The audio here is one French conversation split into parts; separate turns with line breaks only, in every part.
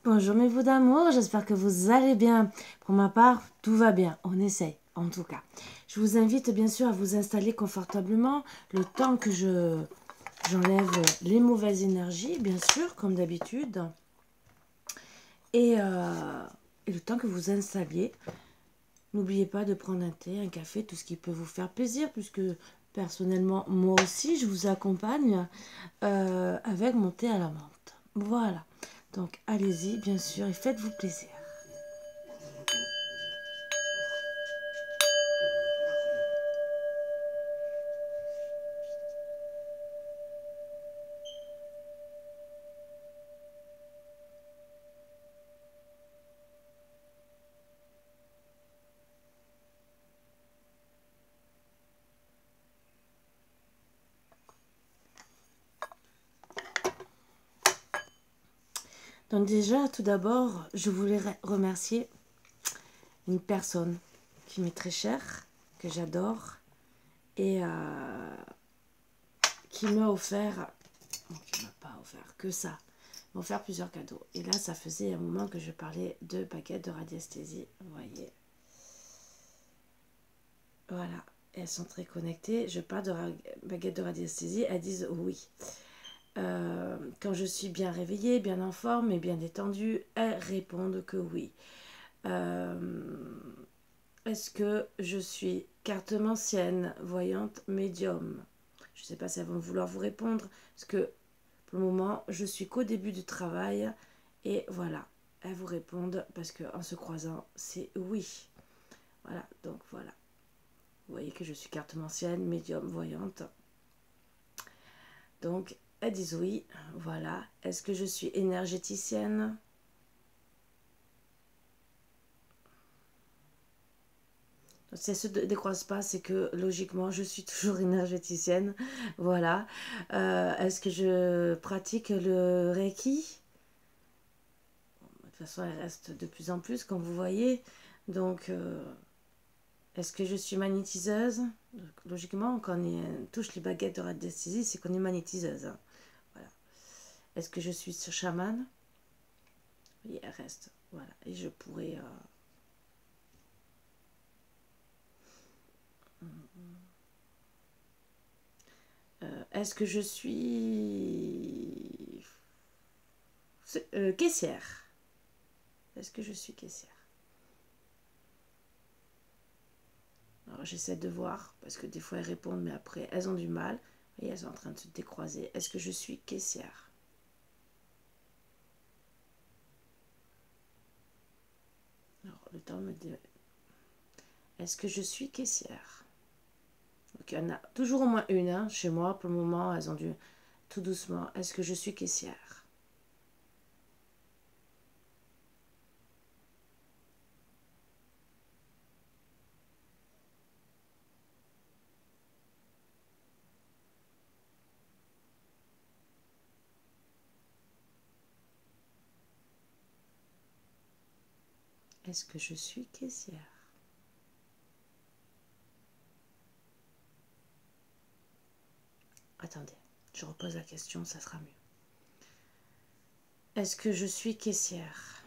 Bonjour mes vous d'amour, j'espère que vous allez bien. Pour ma part, tout va bien, on essaye en tout cas. Je vous invite bien sûr à vous installer confortablement le temps que j'enlève les mauvaises énergies, bien sûr, comme d'habitude. Et le temps que vous installiez, n'oubliez pas de prendre un thé, un café, tout ce qui peut vous faire plaisir, puisque personnellement, moi aussi, je vous accompagne avec mon thé à la menthe. Voilà. Donc, allez-y, bien sûr, et faites-vous plaisir. Donc déjà, tout d'abord, je voulais remercier une personne qui m'est très chère, que j'adore, et qui m'a offert, bon, qui m'a pas offert que ça, m'a offert plusieurs cadeaux. Et là, ça faisait un moment que je parlais de baguettes de radiesthésie, vous voyez. Voilà, elles sont très connectées. Je parle de baguettes de radiesthésie, elles disent oui. Quand je suis bien réveillée, bien en forme et bien détendue, elles répondent que oui. Est-ce que je suis cartomancienne, voyante, médium? Je ne sais pas si elles vont vouloir vous répondre, parce que pour le moment, je suis qu'au début du travail. Et voilà, elles vous répondent, parce qu'en se croisant, c'est oui. Voilà, donc voilà. Vous voyez que je suis cartomancienne, médium, voyante. Donc, elles disent oui, voilà. Est-ce que je suis énergéticienne? Si elles ne se décroisent pas, c'est que logiquement, je suis toujours énergéticienne. Voilà. Est-ce que je pratique le Reiki? Bon, de toute façon, elle reste de plus en plus, comme vous voyez. Donc, est-ce que je suis magnétiseuse? Donc, logiquement, quand on touche les baguettes de radiesthésie, c'est qu'on est magnétiseuse. Hein. Voilà. Est-ce que je suis chamane? Oui, elle reste. Voilà. Et je pourrais... est-ce que je suis caissière? Est-ce que je suis caissière? Alors j'essaie de voir, parce que des fois elles répondent, mais après elles ont du mal. Et elles sont en train de se décroiser. Est-ce que je suis caissière? Alors le temps me dit... Est-ce que je suis caissière? Donc il y en a toujours au moins une, hein, chez moi. Pour le moment, elles ont dû... Tout doucement. Est-ce que je suis caissière? Est-ce que je suis caissière? Attendez, je repose la question, ça sera mieux. Est-ce que je suis caissière?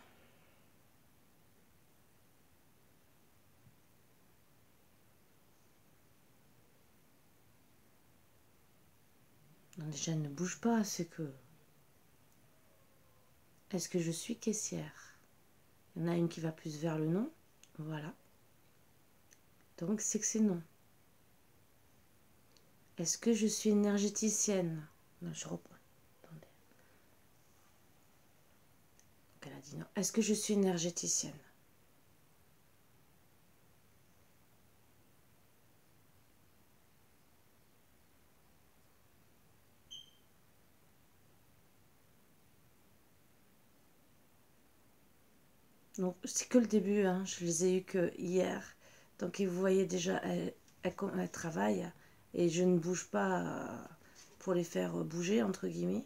Non, déjà, elle ne bouge pas, c'est que... Est-ce que je suis caissière? Il y en a une qui va plus vers le non. Voilà. Donc, c'est que c'est non. Est-ce que je suis énergéticienne? Non, je reprends. Attendez. Donc, elle a dit non. Est-ce que je suis énergéticienne? Donc, c'est que le début. Hein. Je les ai eus que hier. Donc, vous voyez déjà, elles travaillent. Et je ne bouge pas pour les faire bouger, entre guillemets.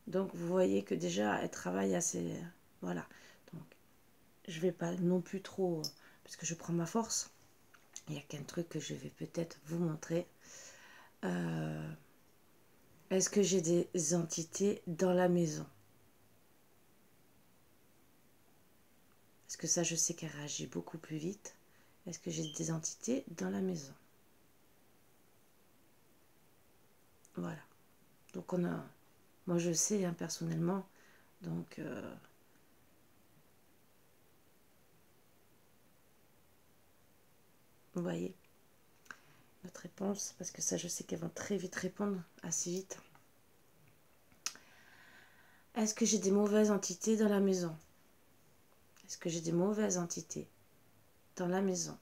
Donc, vous voyez que déjà, elles travaillent assez... Voilà. Donc, je vais pas non plus trop... Parce que je prends ma force. Il y a qu'un truc que je vais peut-être vous montrer. Est-ce que j'ai des entités dans la maison? Parce que ça, je sais qu'elle réagit beaucoup plus vite. Est-ce que j'ai des entités dans la maison? Voilà. Donc on a... Moi, je sais, hein, personnellement. Donc... vous voyez notre réponse, parce que ça, je sais qu'elles vont très vite répondre, assez vite. Est-ce que j'ai des mauvaises entités dans la maison? Est-ce que j'ai des mauvaises entités dans la maison?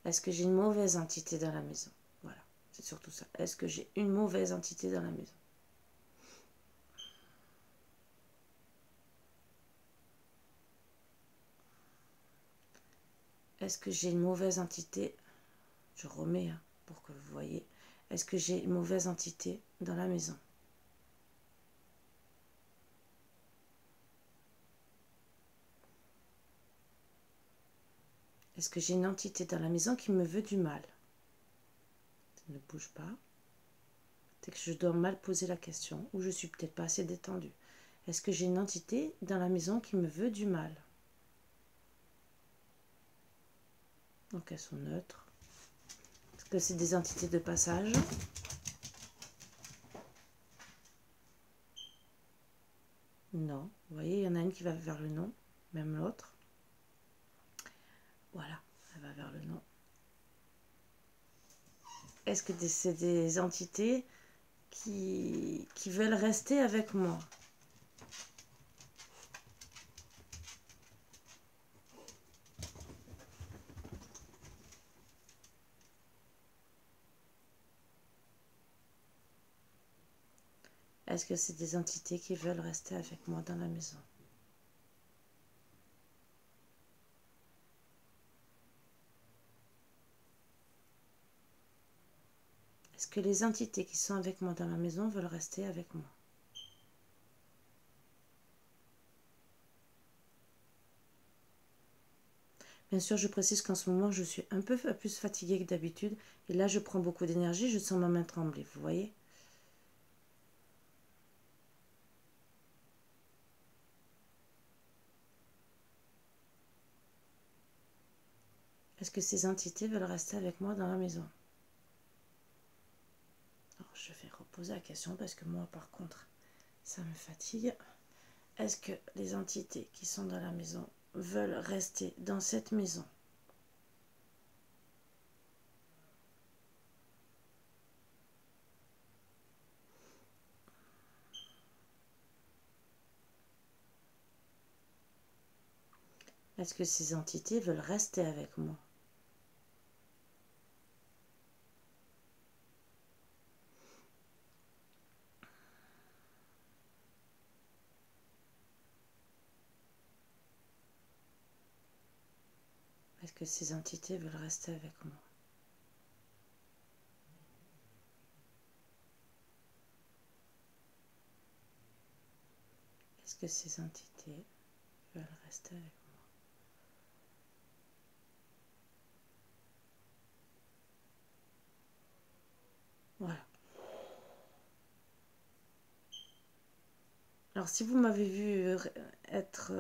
Est-ce que j'ai une mauvaise entité dans la maison? Voilà, c'est surtout ça. Est-ce que j'ai une mauvaise entité dans la maison? Est-ce que j'ai une mauvaise entité? Je remets, hein, pour que vous voyez. Est-ce que j'ai une mauvaise entité dans la maison? Est-ce que j'ai une entité dans la maison qui me veut du mal? Ça ne bouge pas. C'est que je dois mal poser la question ou je suis peut-être pas assez détendue. Est-ce que j'ai une entité dans la maison qui me veut du mal? Donc elles sont neutres. Est-ce que c'est des entités de passage? Non. Vous voyez, il y en a une qui va vers le non, même l'autre. Voilà, elle va vers le non. Est-ce que c'est des entités qui veulent rester avec moi? Est-ce que c'est des entités qui veulent rester avec moi dans la maison? Est-ce que les entités qui sont avec moi dans la maison veulent rester avec moi? Bien sûr, je précise qu'en ce moment, je suis un peu plus fatiguée que d'habitude. Et là, je prends beaucoup d'énergie, je sens ma main trembler, vous voyez? Est-ce que ces entités veulent rester avec moi dans la maison? Alors, je vais reposer la question parce que moi, par contre, ça me fatigue. Est-ce que les entités qui sont dans la maison veulent rester dans cette maison? Est-ce que ces entités veulent rester avec moi? Est-ce que ces entités veulent rester avec moi? Est-ce que ces entités veulent rester avec moi? Voilà. Alors, si vous m'avez vu être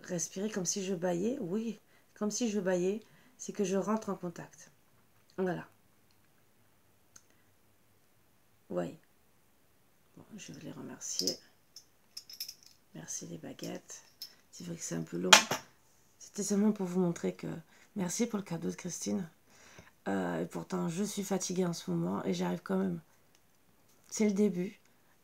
respirer comme si je bâillais, oui, comme si je bâillais, c'est que je rentre en contact. Voilà. Oui. Bon, je vais les remercier. Merci les baguettes. C'est vrai que c'est un peu long. C'était seulement pour vous montrer que... Merci pour le cadeau de Christine. Et pourtant, je suis fatiguée en ce moment et j'arrive quand même. C'est le début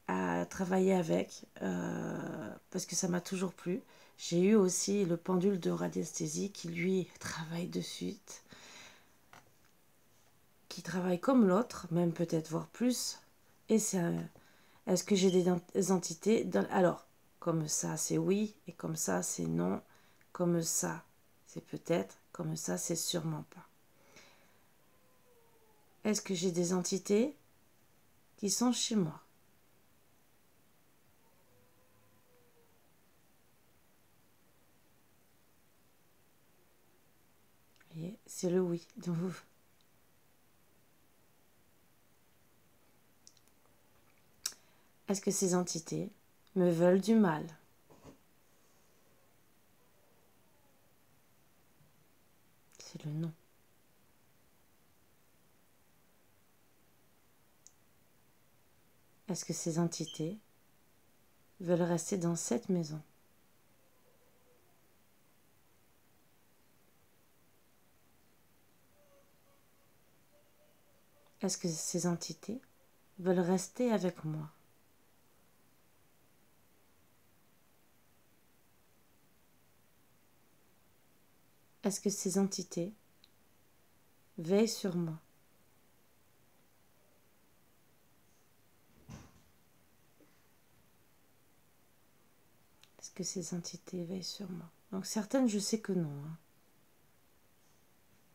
à travailler avec parce que ça m'a toujours plu. J'ai eu aussi le pendule de radiesthésie qui lui travaille de suite, qui travaille comme l'autre, même peut-être voire plus. Et c'est est-ce que j'ai des entités dans... Alors, comme ça c'est oui et comme ça c'est non, comme ça c'est peut-être, comme ça c'est sûrement pas. Est-ce que j'ai des entités qui sont chez moi? C'est le oui. Donc, est-ce que ces entités me veulent du mal? C'est le non. Est-ce que ces entités veulent rester dans cette maison? Est-ce que ces entités veulent rester avec moi? Est-ce que ces entités veillent sur moi? Est-ce que ces entités veillent sur moi? Donc certaines, je sais que non. Hein.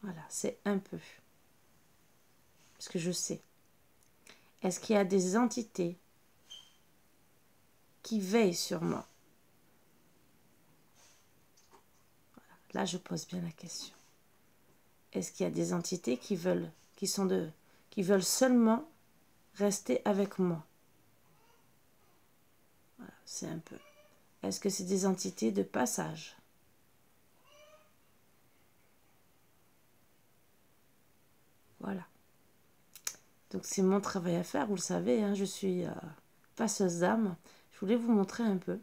Voilà, c'est un peu. Parce que je sais. Est-ce qu'il y a des entités qui veillent sur moi? Voilà. Là, je pose bien la question. Est-ce qu'il y a des entités qui veulent seulement rester avec moi? Voilà, c'est un peu. Est-ce que c'est des entités de passage? Voilà. Donc c'est mon travail à faire, vous le savez, hein, je suis passeuse d'âme. Je voulais vous montrer un peu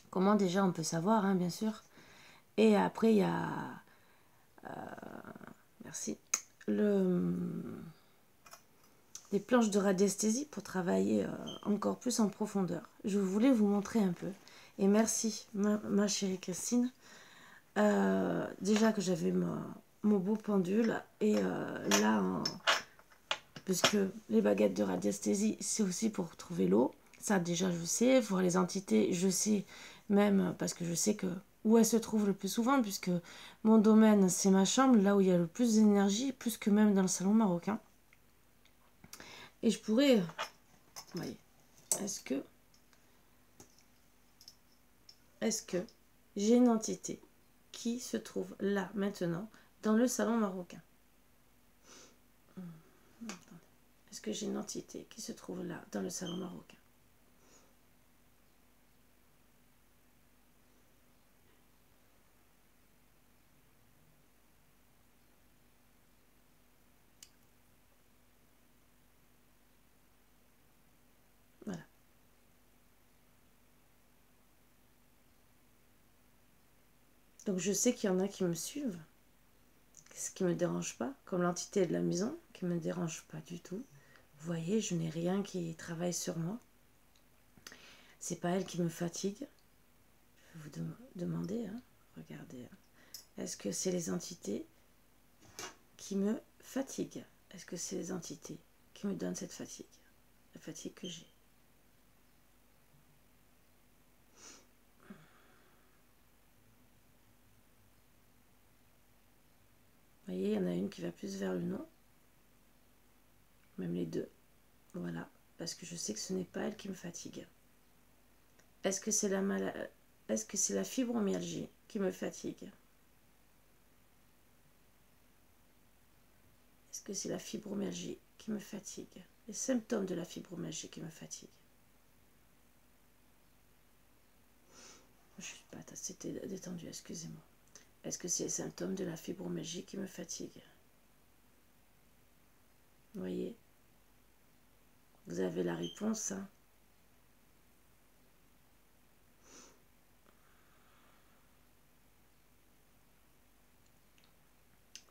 comment déjà on peut savoir, hein, bien sûr. Et après, il y a... merci. Des planches de radiesthésie pour travailler encore plus en profondeur. Je voulais vous montrer un peu. Et merci, ma chérie Christine. Déjà que j'avais mon beau pendule. Et là, puisque les baguettes de radiesthésie, c'est aussi pour trouver l'eau. Ça, déjà, je sais. Voir les entités, je sais même parce que je sais que où elles se trouvent le plus souvent, puisque mon domaine, c'est ma chambre, là où il y a le plus d'énergie, plus que même dans le salon marocain. Et je pourrais... voyez, est-ce que j'ai une entité qui se trouve là, maintenant, dans le salon marocain? Est-ce que j'ai une entité qui se trouve là, dans le salon marocain? Voilà. Donc je sais qu'il y en a qui me suivent, ce qui ne me dérange pas, comme l'entité de la maison, qui ne me dérange pas du tout. Vous voyez, je n'ai rien qui travaille sur moi. C'est pas elle qui me fatigue. Je vais vous demander, hein, regardez. Est-ce que c'est les entités qui me fatiguent? Est-ce que c'est les entités qui me donnent cette fatigue? La fatigue que j'ai. Vous voyez, il y en a une qui va plus vers le non. Même les deux. Voilà. Parce que je sais que ce n'est pas elle qui me fatigue. Est-ce que c'est Est-ce que c'est la fibromyalgie qui me fatigue? Est-ce que c'est la fibromyalgie qui me fatigue? Les symptômes de la fibromyalgie qui me fatiguent. Je ne suis pas assez détendue, excusez-moi. Est-ce que c'est les symptômes de la fibromyalgie qui me fatiguent? Vous voyez? Vous avez la réponse, hein?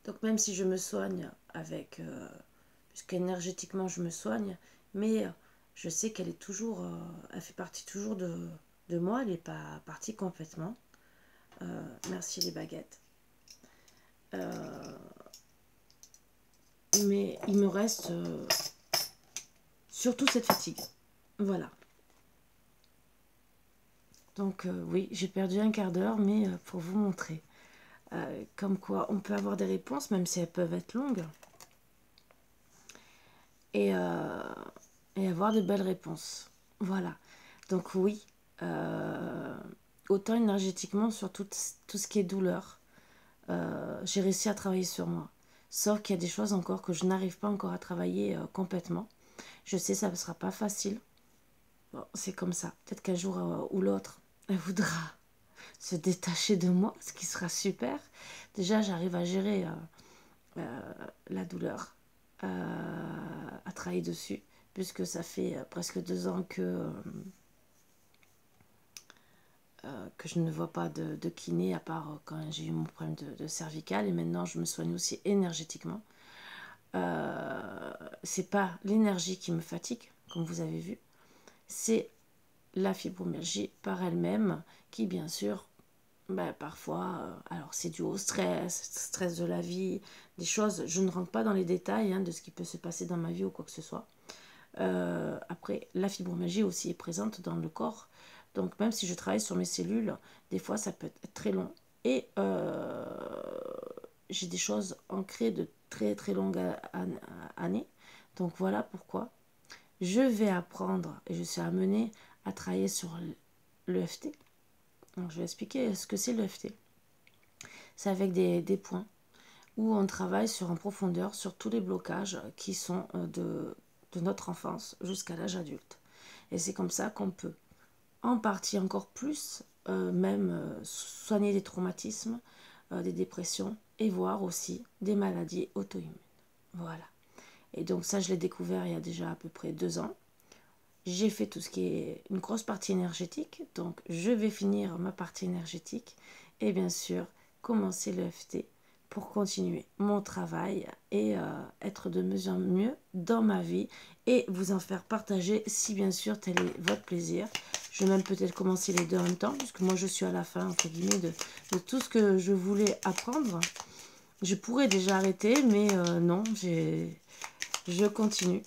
Donc même si je me soigne avec... puisqu'énergétiquement je me soigne, mais je sais qu'elle est toujours... elle fait partie toujours de moi, elle n'est pas partie complètement. Merci les baguettes. Mais il me reste surtout cette fatigue. Voilà. Donc oui, j'ai perdu un quart d'heure, mais pour vous montrer. Comme quoi, on peut avoir des réponses, même si elles peuvent être longues. Et avoir de belles réponses. Voilà. Donc oui, autant énergétiquement sur tout ce qui est douleur. j'ai réussi à travailler sur moi. Sauf qu'il y a des choses encore que je n'arrive pas encore à travailler complètement. Je sais, ça ne sera pas facile. Bon, c'est comme ça. Peut-être qu'un jour ou l'autre, elle voudra se détacher de moi, ce qui sera super. Déjà, j'arrive à gérer la douleur, à travailler dessus, puisque ça fait presque 2 ans que je ne vois pas de kiné, à part quand j'ai eu mon problème de cervical, et maintenant je me soigne aussi énergétiquement. C'est pas l'énergie qui me fatigue, comme vous avez vu, c'est la fibromyalgie par elle-même, qui bien sûr, parfois, alors c'est dû au stress de la vie, des choses, je ne rentre pas dans les détails de ce qui peut se passer dans ma vie ou quoi que ce soit. Après, la fibromyalgie aussi est présente dans le corps, donc même si je travaille sur mes cellules, des fois ça peut être très long, et j'ai des choses ancrées de très très longues années, donc voilà pourquoi je vais apprendre et je suis amenée à travailler sur l'EFT. Donc je vais expliquer ce que c'est l'EFT. C'est avec des points où on travaille en profondeur sur tous les blocages qui sont de notre enfance jusqu'à l'âge adulte. Et c'est comme ça qu'on peut en partie encore plus même soigner des traumatismes, des dépressions et voir aussi des maladies auto-immunes. Voilà. Et donc ça, je l'ai découvert il y a déjà à peu près 2 ans. J'ai fait tout ce qui est une grosse partie énergétique, donc je vais finir ma partie énergétique et bien sûr commencer l'EFT pour continuer mon travail et être de mieux en mieux dans ma vie et vous en faire partager si bien sûr tel est votre plaisir. Je vais même peut-être commencer les deux en même temps puisque moi je suis à la fin entre guillemets de tout ce que je voulais apprendre. Je pourrais déjà arrêter mais non, je continue.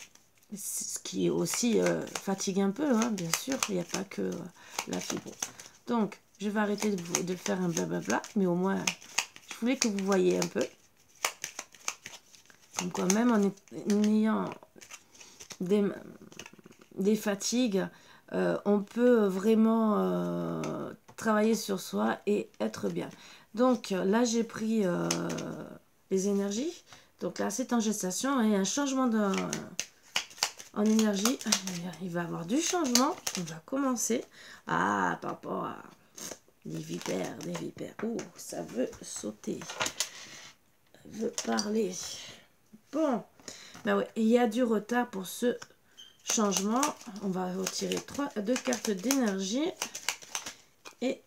Ce qui est aussi fatigue un peu, bien sûr, il n'y a pas que la fibre. Donc, je vais arrêter de faire un blablabla, mais au moins, je voulais que vous voyez un peu. Comme quoi, même en ayant des fatigues, on peut vraiment travailler sur soi et être bien. Donc, là, j'ai pris les énergies. Donc là, c'est en gestation et un changement en énergie, il va y avoir du changement. On va commencer. Ah, par rapport à des vipères. Ouh, ça veut sauter. Ça veut parler. Bon, ouais, il y a du retard pour ce changement. On va retirer 2 cartes d'énergie. Et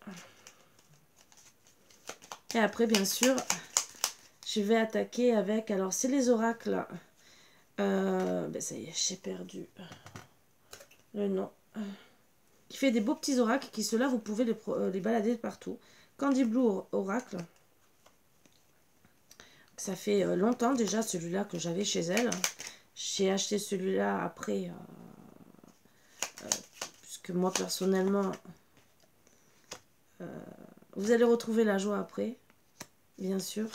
après, bien sûr, je vais attaquer avec... Alors, c'est les oracles. Ça y est, j'ai perdu le nom. Qui fait des beaux petits oracles qui, ceux-là, vous pouvez les balader partout. Candy Blue Oracle. Ça fait longtemps déjà, celui-là que j'avais chez elle. J'ai acheté celui-là après, puisque moi, personnellement, vous allez retrouver la joie après, bien sûr.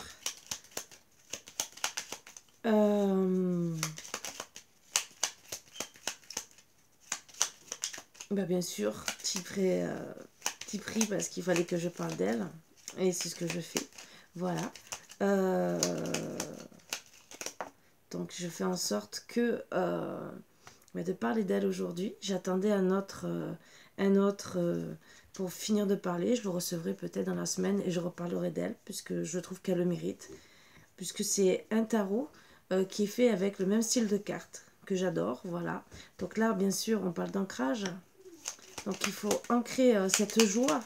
Bien sûr, petit prix parce qu'il fallait que je parle d'elle. Et c'est ce que je fais. Voilà. Donc je fais en sorte que de parler d'elle aujourd'hui. J'attendais un autre pour finir de parler. Je le recevrai peut-être dans la semaine et je reparlerai d'elle puisque je trouve qu'elle le mérite. Puisque c'est un tarot qui est fait avec le même style de cartes que j'adore. Voilà. Donc là, bien sûr, on parle d'ancrage. Donc il faut ancrer cette joie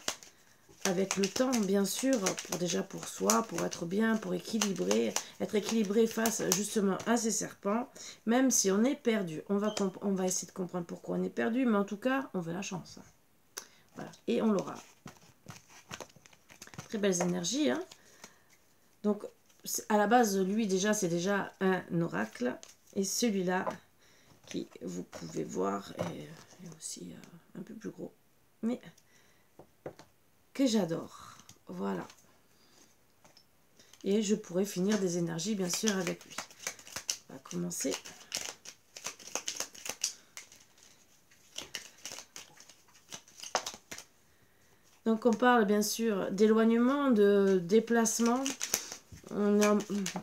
avec le temps, bien sûr, pour soi, pour être bien, pour être équilibré face justement à ces serpents. Même si on est perdu, on va essayer de comprendre pourquoi on est perdu, mais en tout cas, on veut la chance. Voilà, et on l'aura. Très belles énergies. Donc, à la base, lui, déjà, c'est déjà un oracle. Et celui-là, qui vous pouvez voir, est aussi un peu plus gros. Mais que j'adore. Voilà. Et je pourrais finir des énergies, bien sûr, avec lui. On va commencer. Donc, on parle, bien sûr, d'éloignement, de déplacement.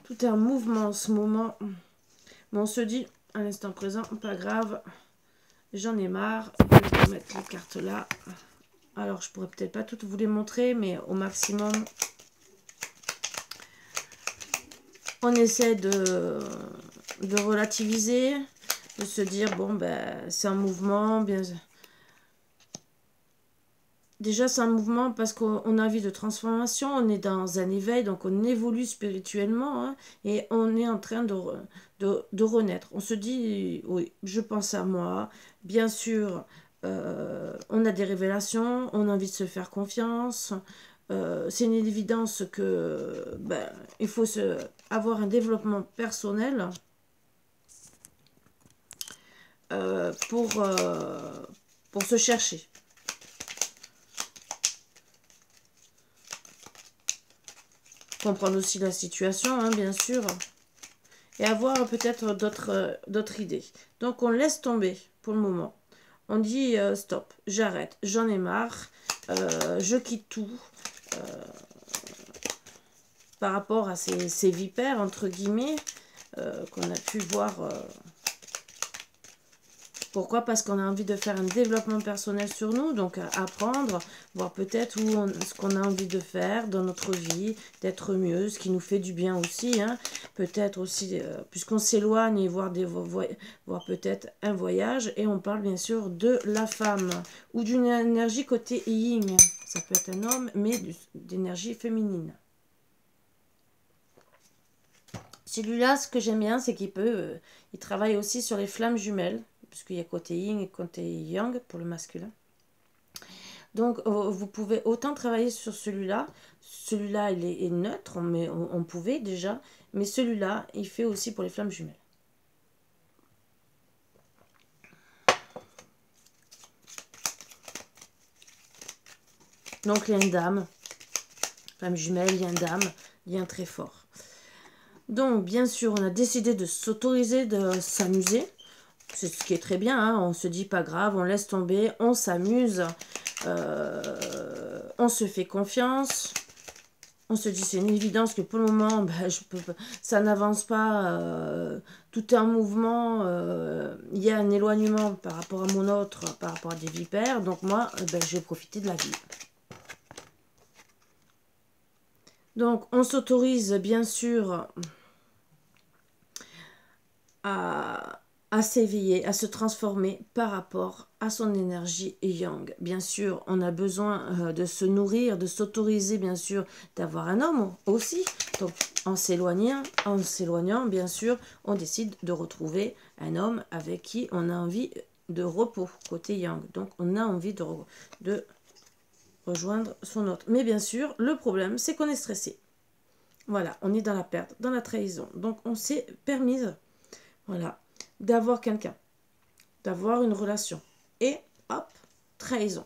tout est en mouvement en ce moment. Mais on se dit, à l'instant présent, pas grave, j'en ai marre. Je vais mettre les cartes là. Alors, je pourrais peut-être pas toutes vous les montrer, mais au maximum, on essaie de relativiser, de se dire, bon, ben, c'est un mouvement, bien. Déjà, c'est un mouvement parce qu'on a envie de transformation, on est dans un éveil, donc on évolue spirituellement, hein, et on est en train de renaître. On se dit, oui, je pense à moi, bien sûr, on a des révélations, on a envie de se faire confiance, c'est une évidence que ben, il faut avoir un développement personnel pour se chercher. Comprendre aussi la situation, hein, bien sûr, et avoir peut-être d'autres idées. Donc on laisse tomber pour le moment. On dit stop, j'arrête, j'en ai marre, je quitte tout par rapport à ces vipères, entre guillemets, qu'on a pu voir. Pourquoi? Parce qu'on a envie de faire un développement personnel sur nous, donc apprendre, voir peut-être ce qu'on a envie de faire dans notre vie, d'être mieux, ce qui nous fait du bien aussi, hein. Peut-être aussi, puisqu'on s'éloigne, voir peut-être un voyage, et on parle bien sûr de la femme, ou d'une énergie côté yin, ça peut être un homme, mais d'énergie féminine. Celui-là, ce que j'aime bien, c'est qu'il il travaille aussi sur les flammes jumelles, puisqu'il y a côté yin et côté yang pour le masculin. Donc, vous pouvez autant travailler sur celui-là. Celui-là, il est neutre, mais on pouvait déjà. Mais celui-là, il fait aussi pour les flammes jumelles. Donc, il y a une dame. Flamme jumelle, il y a une dame. Lien très fort. Donc, bien sûr, on a décidé de s'autoriser, de s'amuser. C'est ce qui est très bien, hein. On se dit pas grave, on laisse tomber, on s'amuse, on se fait confiance, on se dit c'est une évidence que pour le moment, ben, ça n'avance pas, tout est en mouvement, il y a un éloignement par rapport à mon autre, par rapport à des vipères, donc moi, ben, je vais profiter de la vie. Donc on s'autorise bien sûr à s'éveiller, à se transformer par rapport à son énergie yang. Bien sûr, on a besoin de se nourrir, de s'autoriser, bien sûr, d'avoir un homme aussi. Donc, en s'éloignant, bien sûr, on décide de retrouver un homme avec qui on a envie de repos, côté yang. Donc, on a envie de rejoindre son autre. Mais bien sûr, le problème, c'est qu'on est stressé. Voilà, on est dans la perte, dans la trahison. Donc, on s'est permise, voilà, d'avoir quelqu'un, d'avoir une relation. Et hop, trahison.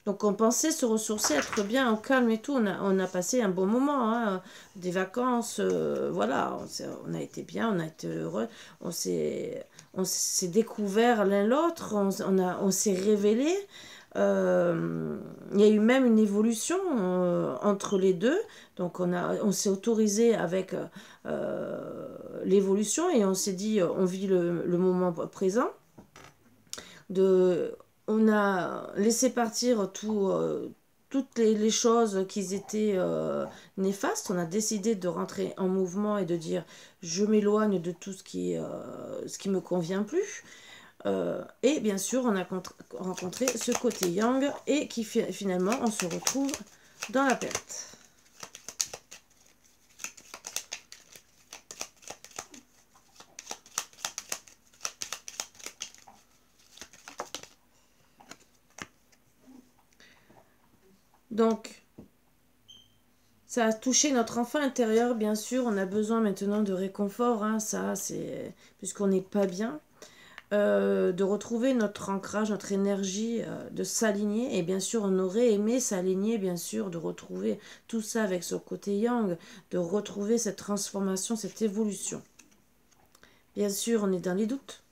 Donc on pensait se ressourcer, être bien au calme et tout. On a passé un bon moment, hein, des vacances, voilà. On a été bien, on a été heureux. On s'est découvert l'un l'autre, on s'est révélé. Il y a eu même une évolution entre les deux. Donc on s'est autorisé avec l'évolution et on s'est dit, on vit le moment présent. On a laissé partir toutes les choses qui étaient néfastes. On a décidé de rentrer en mouvement et de dire je m'éloigne de tout ce qui me convient plus. Et bien sûr, on a rencontré ce côté yang et qui finalement, on se retrouve dans la perte. Donc, ça a touché notre enfant intérieur, bien sûr. On a besoin maintenant de réconfort, hein, ça, c'est puisqu'on n'est pas bien. De retrouver notre ancrage, notre énergie, de s'aligner. Et bien sûr, on aurait aimé s'aligner, bien sûr, de retrouver tout ça avec ce côté yang, de retrouver cette transformation, cette évolution. Bien sûr, on est dans les doutes.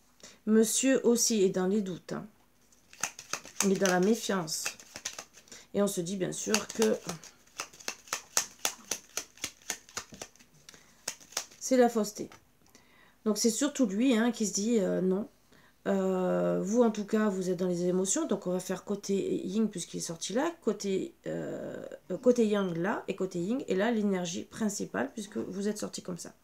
Monsieur aussi est dans les doutes, hein. Il est dans la méfiance. Et on se dit bien sûr que c'est la fausseté. Donc c'est surtout lui hein, qui se dit non. Vous en tout cas, vous êtes dans les émotions. Donc on va faire côté yin puisqu'il est sorti là. Côté yang là et côté yin. Et là l'énergie principale puisque vous êtes sorti comme ça.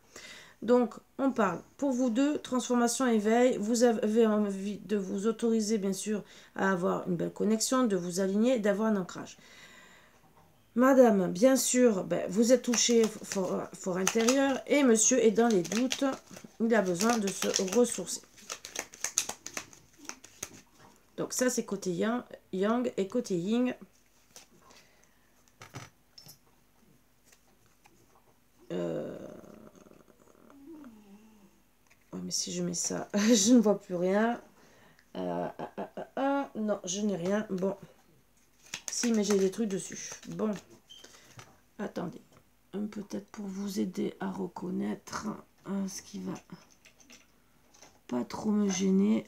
Donc, on parle, pour vous deux, transformation, éveil, vous avez envie de vous autoriser, bien sûr, à avoir une belle connexion, de vous aligner, d'avoir un ancrage. Madame, bien sûr, vous êtes touché fort intérieur, et monsieur est dans les doutes, il a besoin de se ressourcer. Donc ça, c'est côté yang, et côté yin. Mais si je mets ça, je ne vois plus rien. Non, je n'ai rien. Bon. Si, mais j'ai des trucs dessus. Bon. Attendez. Peut-être pour vous aider à reconnaître ce qui va pas trop me gêner.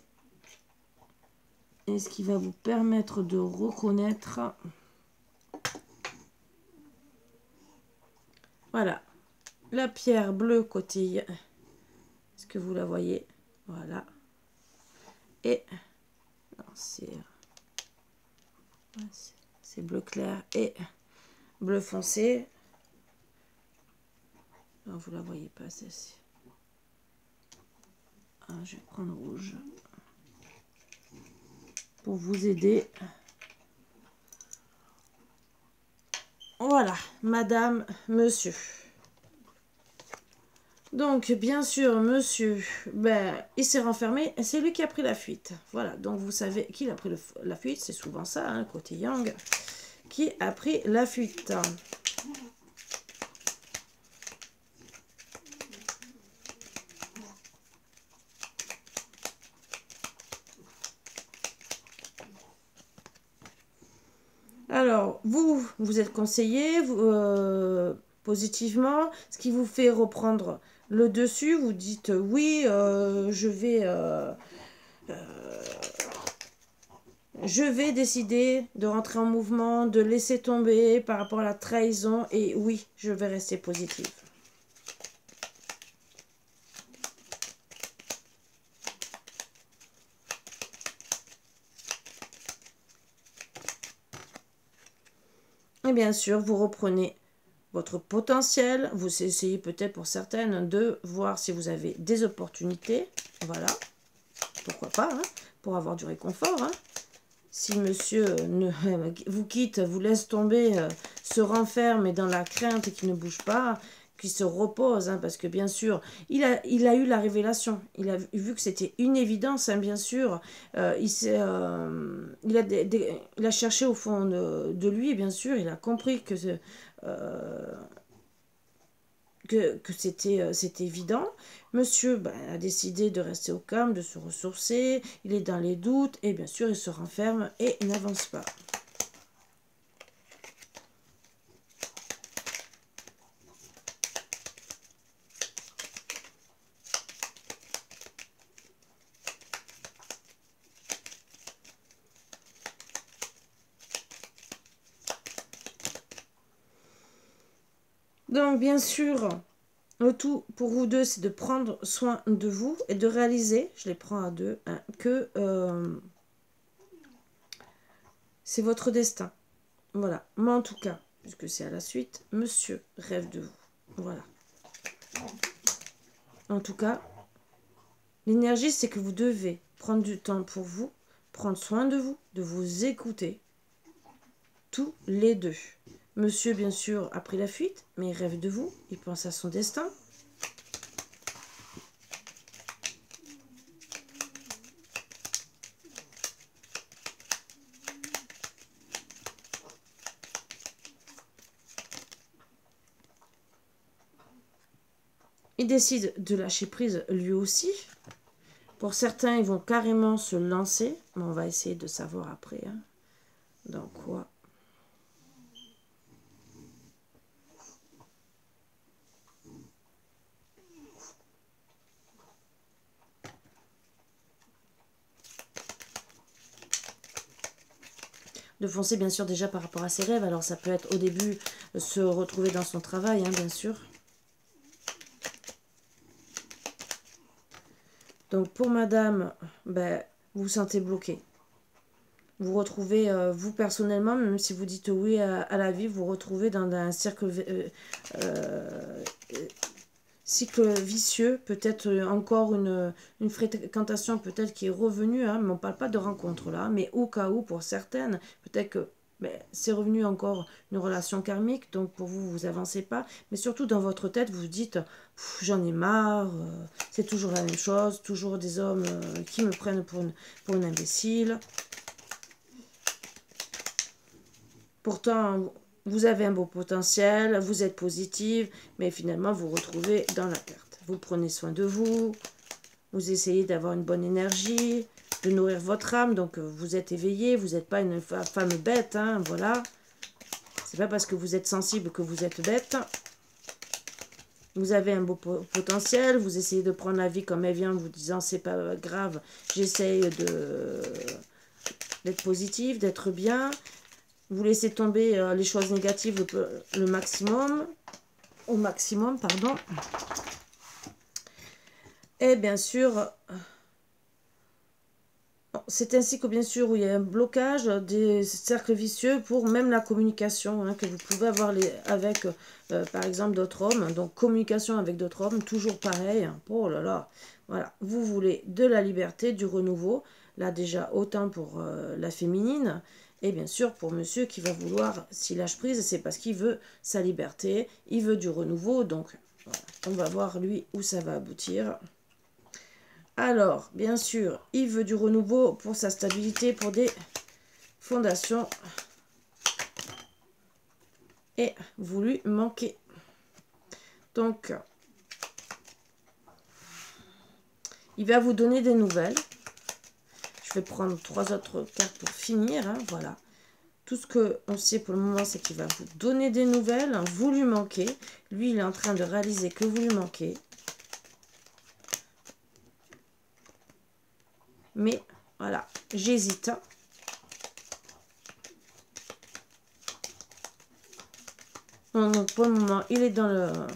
Et ce qui va vous permettre de reconnaître. Voilà. La pierre bleue côté. Est-ce que vous la voyez? Voilà. Et c'est bleu clair et bleu foncé. Non, vous la voyez pas celle-ci. Je vais prendre rouge pour vous aider. Voilà, madame, monsieur. Donc, bien sûr, monsieur, il s'est renfermé et c'est lui qui a pris la fuite. Voilà, donc vous savez qui a pris la fuite, c'est souvent ça, hein, côté yang, qui a pris la fuite. Alors, vous êtes conseillé positivement, ce qui vous fait reprendre le dessus. Vous dites oui, je vais décider de rentrer en mouvement, de laisser tomber par rapport à la trahison. Et oui, je vais rester positive. Et bien sûr, vous reprenez votre potentiel. Vous essayez peut-être pour certaines de voir si vous avez des opportunités. Voilà. Pourquoi pas, hein, pour avoir du réconfort. Hein. Si monsieur vous quitte, vous laisse tomber, se renferme et dans la crainte et qu'il ne bouge pas, qu'il se repose, hein, parce que bien sûr, il a eu la révélation. Il a vu que c'était une évidence, hein, bien sûr. Il a cherché au fond de lui, bien sûr. Il a compris que c'était évident. Monsieur a décidé de rester au calme, de se ressourcer. Il est dans les doutes et bien sûr, il se renferme et n'avance pas. Donc, bien sûr, le tout pour vous deux, c'est de prendre soin de vous et de réaliser, je les prends à deux, hein, que c'est votre destin. Voilà. Moi, en tout cas, puisque c'est à la suite, monsieur rêve de vous. Voilà. En tout cas, l'énergie, c'est que vous devez prendre du temps pour vous, prendre soin de vous écouter, tous les deux. Monsieur, bien sûr, a pris la fuite, mais il rêve de vous, il pense à son destin. Il décide de lâcher prise lui aussi. Pour certains, ils vont carrément se lancer, mais on va essayer de savoir après. Hein, dans quoi. de foncer, bien sûr, déjà par rapport à ses rêves. Alors, ça peut être au début se retrouver dans son travail, hein, bien sûr. Donc, pour madame, ben, vous vous sentez bloqué. Vous retrouvez, vous personnellement, même si vous dites oui à la vie, vous retrouvez dans un cycle vicieux, peut-être encore une fréquentation peut-être qui est revenue, hein, mais on ne parle pas de rencontre là, mais au cas où pour certaines, peut-être que c'est revenu encore une relation karmique, donc pour vous, vous avancez pas, mais surtout dans votre tête, vous vous dites, j'en ai marre, c'est toujours la même chose, toujours des hommes qui me prennent pour une imbécile. Pourtant, vous avez un beau potentiel, vous êtes positive, mais finalement, vous vous retrouvez dans la perte. Vous prenez soin de vous, vous essayez d'avoir une bonne énergie, de nourrir votre âme, donc vous êtes éveillé, vous n'êtes pas une femme bête, hein, voilà. C'est pas parce que vous êtes sensible que vous êtes bête. Vous avez un beau potentiel, vous essayez de prendre la vie comme elle vient, vous disant c'est pas grave, j'essaye d'être positive, d'être bien. Vous laissez tomber les choses négatives le maximum, au maximum, pardon. Et bien sûr, c'est ainsi que bien sûr, où il y a un blocage des cercles vicieux pour même la communication, hein, que vous pouvez avoir avec, par exemple, d'autres hommes. Donc, communication avec d'autres hommes, toujours pareil. Oh là là, voilà. Vous voulez de la liberté, du renouveau. Là, déjà, autant pour la féminine. Et bien sûr, pour monsieur qui va vouloir, s'il lâche prise, c'est parce qu'il veut sa liberté, il veut du renouveau. Donc, voilà, on va voir, lui, où ça va aboutir. Alors, bien sûr, il veut du renouveau pour sa stabilité, pour des fondations. Et vous lui manquez. Donc, il va vous donner des nouvelles. Je vais prendre 3 autres cartes pour finir. Hein, voilà. Tout ce qu'on sait pour le moment, c'est qu'il va vous donner des nouvelles. Vous lui manquez. Lui, il est en train de réaliser que vous lui manquez. Mais, voilà, j'hésite. Donc, pour le moment, il est dans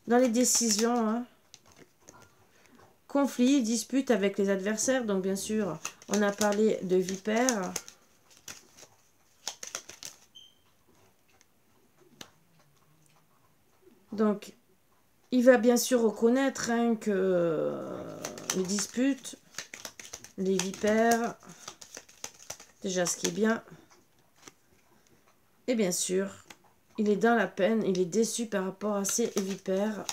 les décisions. Hein. Conflit, dispute avec les adversaires. Donc, bien sûr, on a parlé de vipère. Donc, il va bien sûr reconnaître hein, que les disputes, les vipères, déjà ce qui est bien. Et bien sûr, il est dans la peine, il est déçu par rapport à ces vipères.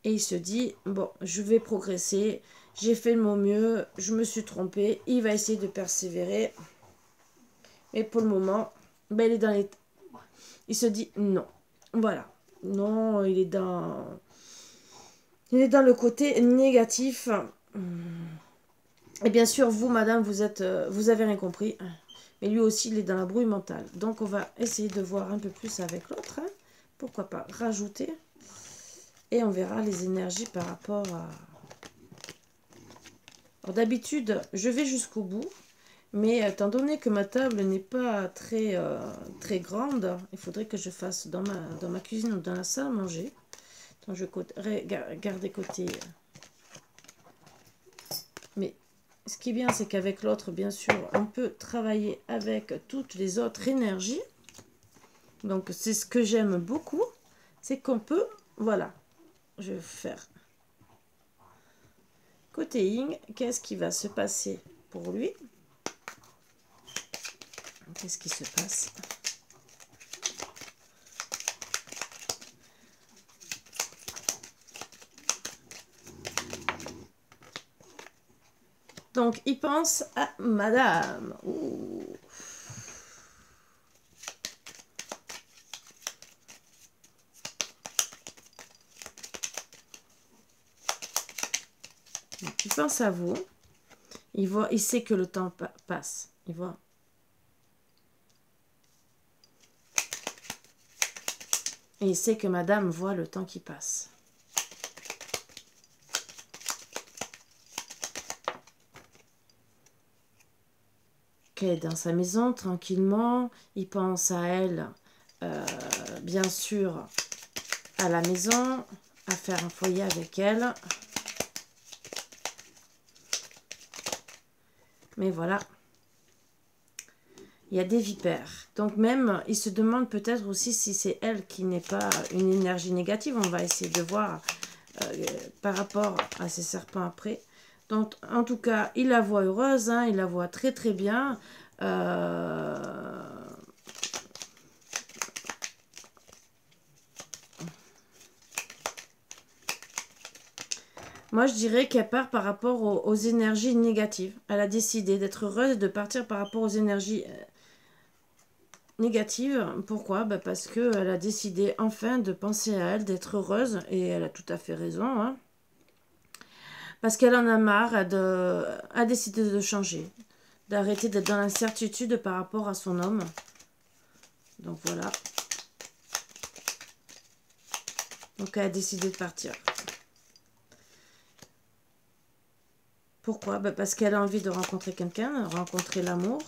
Et il se dit, bon, je vais progresser, j'ai fait de mon mieux, je me suis trompé. Il va essayer de persévérer. Mais pour le moment, ben, il est dans les... Il se dit, non. Voilà. Non, il est dans le côté négatif. Et bien sûr, vous, madame, vous avez rien compris. Mais lui aussi, il est dans la brouille mentale. Donc, on va essayer de voir un peu plus avec l'autre. Hein. Pourquoi pas rajouter. Et on verra les énergies par rapport à... Alors, d'habitude, je vais jusqu'au bout. Mais étant donné que ma table n'est pas très, très grande, il faudrait que je fasse dans ma cuisine ou dans la salle à manger. Donc, je vais garder côté... Mais ce qui est bien, c'est qu'avec l'autre, bien sûr, on peut travailler avec toutes les autres énergies. Donc, c'est ce que j'aime beaucoup. C'est qu'on peut... Voilà. Je vais faire... Côté Ying, qu'est-ce qui va se passer pour lui? Qu'est-ce qui se passe? Donc, il pense à madame. Ouh. Donc, il pense à vous. Il sait que le temps passe. Il voit. Et il sait que madame voit le temps qui passe. qu'elle est dans sa maison, tranquillement. Il pense à elle, bien sûr, à la maison, à faire un foyer avec elle. Mais voilà. Il y a des vipères. Donc même, il se demande peut-être aussi si c'est elle qui n'est pas une énergie négative. On va essayer de voir par rapport à ces serpents après. Donc en tout cas, il la voit heureuse, hein, il la voit très très bien. Moi, je dirais qu'elle part par rapport aux énergies négatives. Elle a décidé d'être heureuse et de partir par rapport aux énergies négatives. Pourquoi? Parce qu'elle a décidé enfin de penser à elle, d'être heureuse. Et elle a tout à fait raison. Hein. Parce qu'elle en a marre, elle a décidé de changer. D'arrêter d'être dans l'incertitude par rapport à son homme. Donc voilà. Donc elle a décidé de partir. Pourquoi? Parce qu'elle a envie de rencontrer quelqu'un, rencontrer l'amour.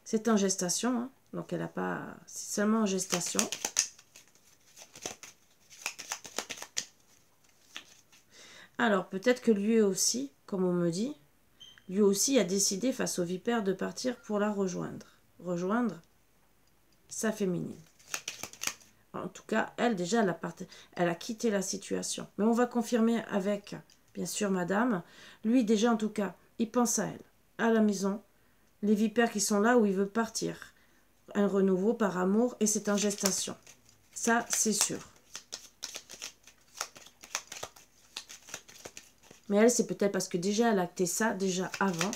C'est en gestation, hein. Donc elle n'a pas... C'est seulement en gestation. Alors peut-être que lui aussi, comme on me dit, lui aussi a décidé face aux vipères de partir pour la rejoindre. Rejoindre sa féminine. En tout cas, elle, déjà, elle a quitté la situation. Mais on va confirmer avec, bien sûr, madame. Lui, déjà, en tout cas, il pense à elle, à la maison. Les vipères qui sont là où il veut partir. Un renouveau par amour et c'est en gestation. Ça, c'est sûr. Mais elle, c'est peut-être parce que déjà, elle a acté ça, déjà avant.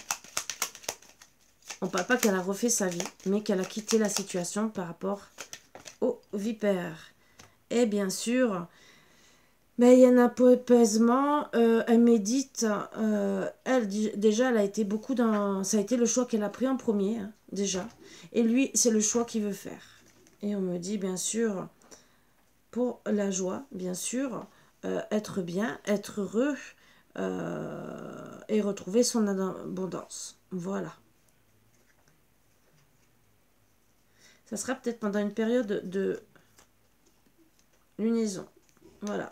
On ne parle pas qu'elle a refait sa vie, mais qu'elle a quitté la situation par rapport aux vipères. Et bien sûr, il y a un apaisement, elle médite. Elle, déjà, elle a été beaucoup dans... Ça a été le choix qu'elle a pris en premier, hein, déjà. Et lui, c'est le choix qu'il veut faire. Et on me dit, bien sûr, pour la joie, bien sûr, être bien, être heureux et retrouver son abondance. Voilà. Ça sera peut-être pendant une période de lunaison. Voilà.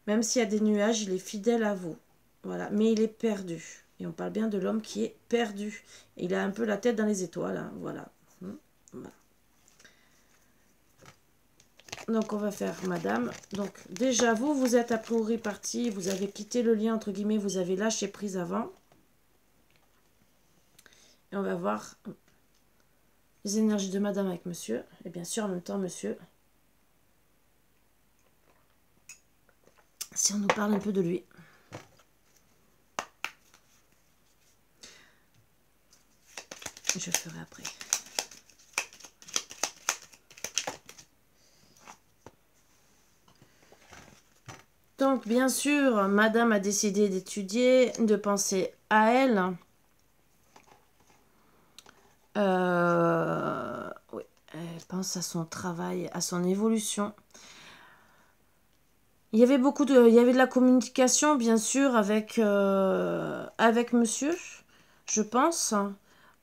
Même s'il y a des nuages, il est fidèle à vous. Voilà. Mais il est perdu. Et on parle bien de l'homme qui est perdu. Il a un peu la tête dans les étoiles. Hein. Voilà. Voilà. Donc, on va faire madame. Donc, déjà, vous êtes a priori parti. Vous avez quitté le lien, entre guillemets. Vous avez lâché prise avant. Et on va voir les énergies de madame avec monsieur. Et bien sûr, en même temps, monsieur. Si on nous parle un peu de lui. Je ferai après. Donc, bien sûr, madame a décidé d'étudier, de penser à elle. Oui, elle pense à son travail, à son évolution. Il y avait de la communication, bien sûr, avec monsieur, je pense.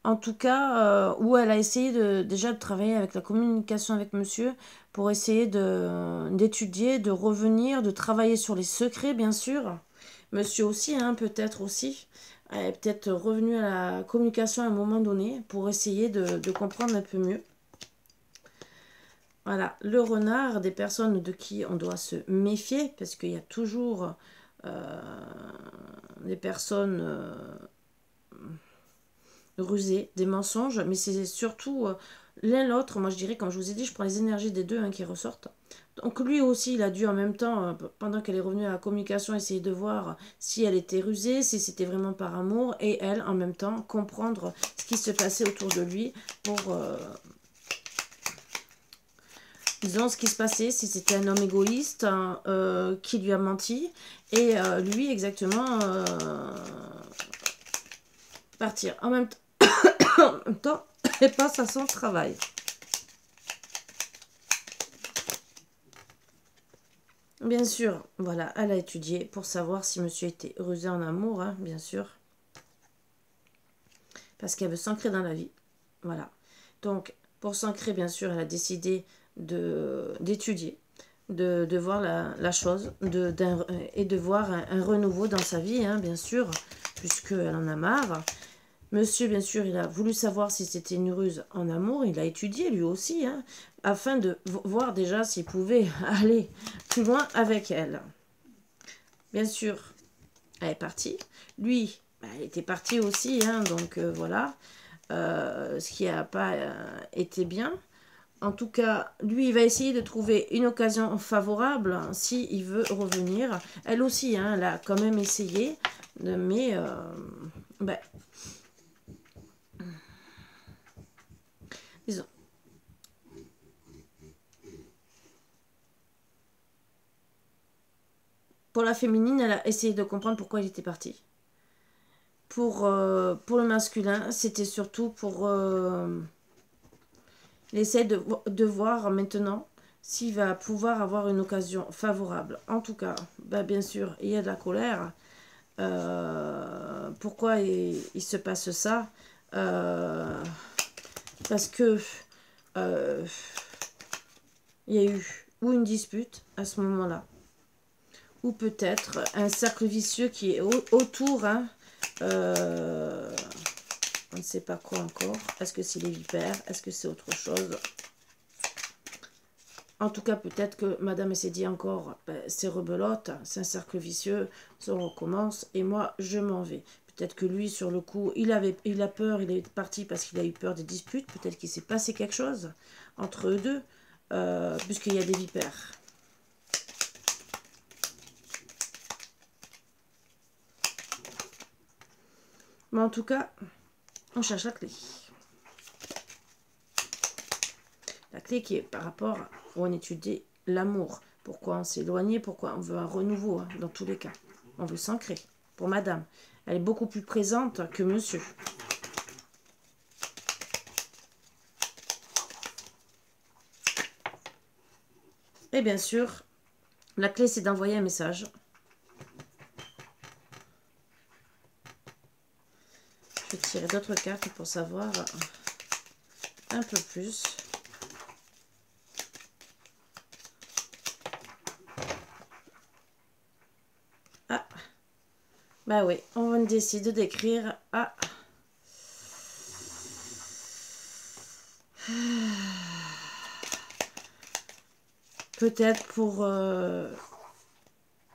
En tout cas, où elle a essayé déjà de travailler avec la communication avec monsieur pour essayer d'étudier, de revenir, de travailler sur les secrets, bien sûr. Monsieur aussi, hein, peut-être aussi. Elle est peut-être revenue à la communication à un moment donné pour essayer de comprendre un peu mieux. Voilà, le renard, des personnes de qui on doit se méfier, parce qu'il y a toujours des personnes rusées, des mensonges, mais c'est surtout l'un l'autre. Moi je dirais, comme je vous ai dit, je prends les énergies des deux hein, qui ressortent. Donc lui aussi, il a dû en même temps, pendant qu'elle est revenue à la communication, essayer de voir si elle était rusée, si c'était vraiment par amour, et elle, en même temps, comprendre ce qui se passait autour de lui pour... disons ce qui se passait, si c'était un homme égoïste hein, qui lui a menti, et lui exactement partir. En même temps, elle passe à son travail. Bien sûr, voilà, elle a étudié pour savoir si monsieur était rusé en amour, hein, bien sûr. Parce qu'elle veut s'ancrer dans la vie. Voilà. Donc, pour s'ancrer, bien sûr, elle a décidé d'étudier, de voir la chose, et de voir un renouveau dans sa vie, hein, bien sûr, puisqu'elle en a marre. Monsieur, bien sûr, il a voulu savoir si c'était une ruse en amour. Il a étudié lui aussi, hein, afin de voir déjà s'il pouvait aller plus loin avec elle. Bien sûr, elle est partie. Lui, bah, il était parti aussi, hein, donc voilà. Ce qui n'a pas été bien. En tout cas, lui, il va essayer de trouver une occasion favorable hein, s'il veut revenir. Elle aussi, hein, elle a quand même essayé, mais ben, disons. Pour la féminine, elle a essayé de comprendre pourquoi il était parti. Pour le masculin, c'était surtout pour... il essaie de voir maintenant s'il va pouvoir avoir une occasion favorable. En tout cas, bah bien sûr, il y a de la colère. Pourquoi il se passe ça Parce que il y a eu ou une dispute à ce moment-là, ou peut-être un cercle vicieux qui est autour. Hein, on ne sait pas quoi encore. Est-ce que c'est les vipères? Est-ce que c'est autre chose? En tout cas, peut-être que madame s'est dit encore, ben, c'est rebelote, c'est un cercle vicieux, ça recommence, et moi, je m'en vais. Peut-être que lui, sur le coup, il a peur, il est parti parce qu'il a eu peur des disputes, peut-être qu'il s'est passé quelque chose entre eux deux, puisqu'il y a des vipères. Mais en tout cas, on cherche la clé. La clé qui est par rapport où on étudie l'amour. Pourquoi on s'est éloigné, pourquoi on veut un renouveau, hein, dans tous les cas. On veut s'ancrer. Pour madame, elle est beaucoup plus présente que monsieur. Et bien sûr, la clé c'est d'envoyer un message. Je vais tirer d'autres cartes pour savoir un peu plus. Ah, bah oui, on décide d'écrire à... Peut-être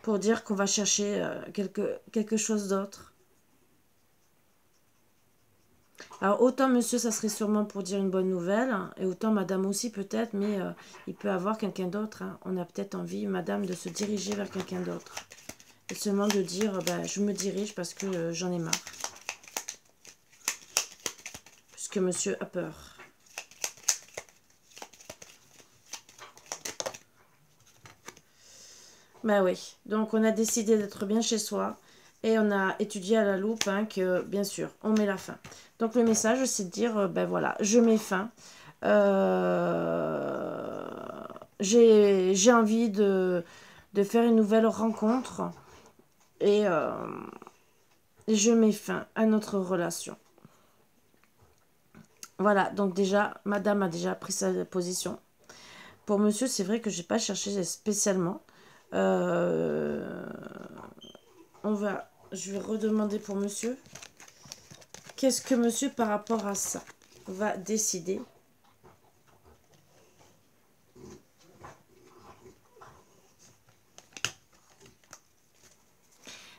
pour dire qu'on va chercher quelque chose d'autre. Alors autant monsieur, ça serait sûrement pour dire une bonne nouvelle, hein, et autant madame aussi peut-être, mais il peut avoir quelqu'un d'autre. Hein. On a peut-être envie, madame, de se diriger vers quelqu'un d'autre. Et seulement de dire, bah, je me dirige parce que j'en ai marre. Puisque monsieur a peur. Bah oui, donc on a décidé d'être bien chez soi. Et on a étudié à la loupe hein, que, bien sûr, on met la fin. Donc le message, c'est de dire, ben voilà, je mets fin. J'ai envie de faire une nouvelle rencontre. Et je mets fin à notre relation. Voilà, donc déjà, madame a déjà pris sa position. Pour monsieur, c'est vrai que j'ai pas cherché spécialement. Je vais redemander pour monsieur. Qu'est-ce que monsieur, par rapport à ça, va décider?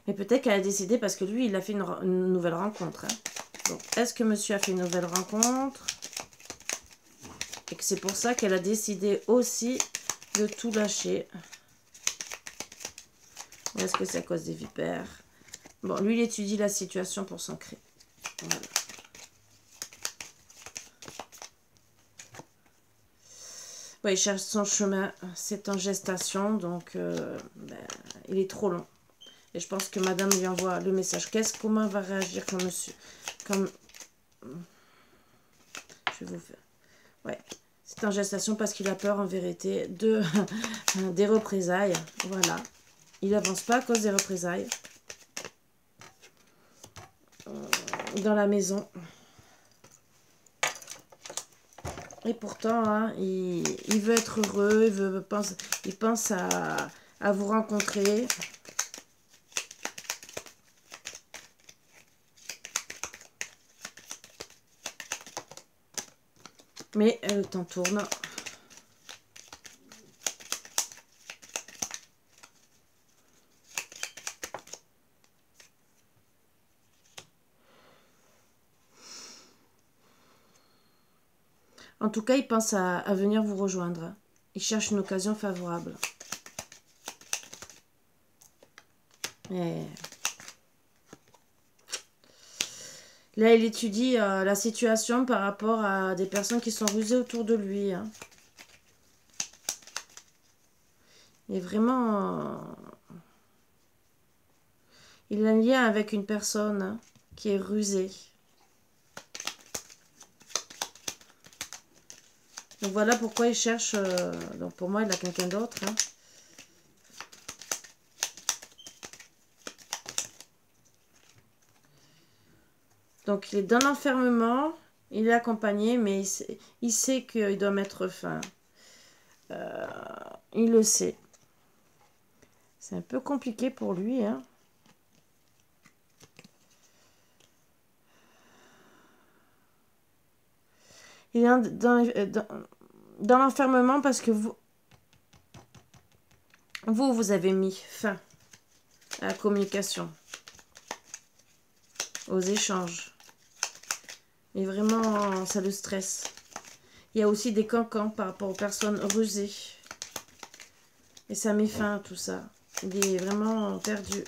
Mais peut-être qu'elle a décidé parce que lui, il a fait une nouvelle rencontre. Hein. Donc, est-ce que monsieur a fait une nouvelle rencontre? Et que c'est pour ça qu'elle a décidé aussi de tout lâcher. Ou est-ce que c'est à cause des vipères? Bon, lui, il étudie la situation pour s'ancrer. Voilà. Ouais, il cherche son chemin. C'est en gestation, donc ben, il est trop long. Et je pense que madame lui envoie le message. Comment va réagir comme monsieur? Comme... Je vais vous faire... Ouais. C'est en gestation parce qu'il a peur en vérité des représailles. Voilà. Il n'avance pas à cause des représailles. Dans la maison. Et pourtant, hein, il veut être heureux, il pense à vous rencontrer. Mais le temps tourne. En tout cas, il pense à venir vous rejoindre. Il cherche une occasion favorable. Et là, il étudie la situation par rapport à des personnes qui sont rusées autour de lui. Hein. Et vraiment, il a un lien avec une personne hein, qui est rusée. Donc voilà pourquoi il cherche... donc pour moi, il a quelqu'un d'autre. Hein. Donc il est dans l'enfermement, il est accompagné, mais il sait qu'il doit mettre fin. Il le sait. C'est un peu compliqué pour lui. Hein. Il est dans l'enfermement parce que vous avez mis fin à la communication, aux échanges. Et vraiment, ça le stresse. Il y a aussi des cancans par rapport aux personnes rusées. Et ça met fin à tout ça. Il est vraiment perdu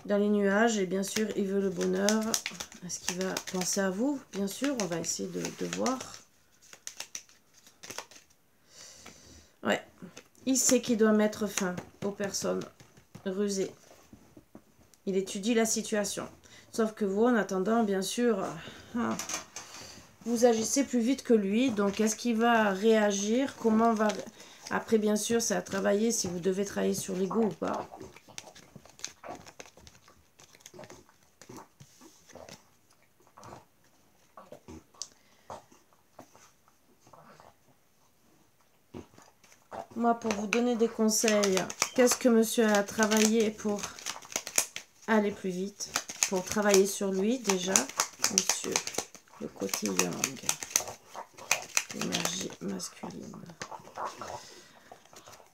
dans les nuages. Et bien sûr, il veut le bonheur. Est-ce qu'il va penser à vous? Bien sûr, on va essayer de voir. Ouais. Il sait qu'il doit mettre fin aux personnes rusées. Il étudie la situation. Sauf que vous, en attendant, bien sûr, vous agissez plus vite que lui. Donc, est-ce qu'il va réagir? Comment va... Après, bien sûr, c'est à travailler si vous devez travailler sur l'ego ou pas. Moi, pour vous donner des conseils, qu'est-ce que monsieur a travaillé pour aller plus vite? Pour travailler sur lui, déjà. Monsieur, le côté yang. Énergie masculine.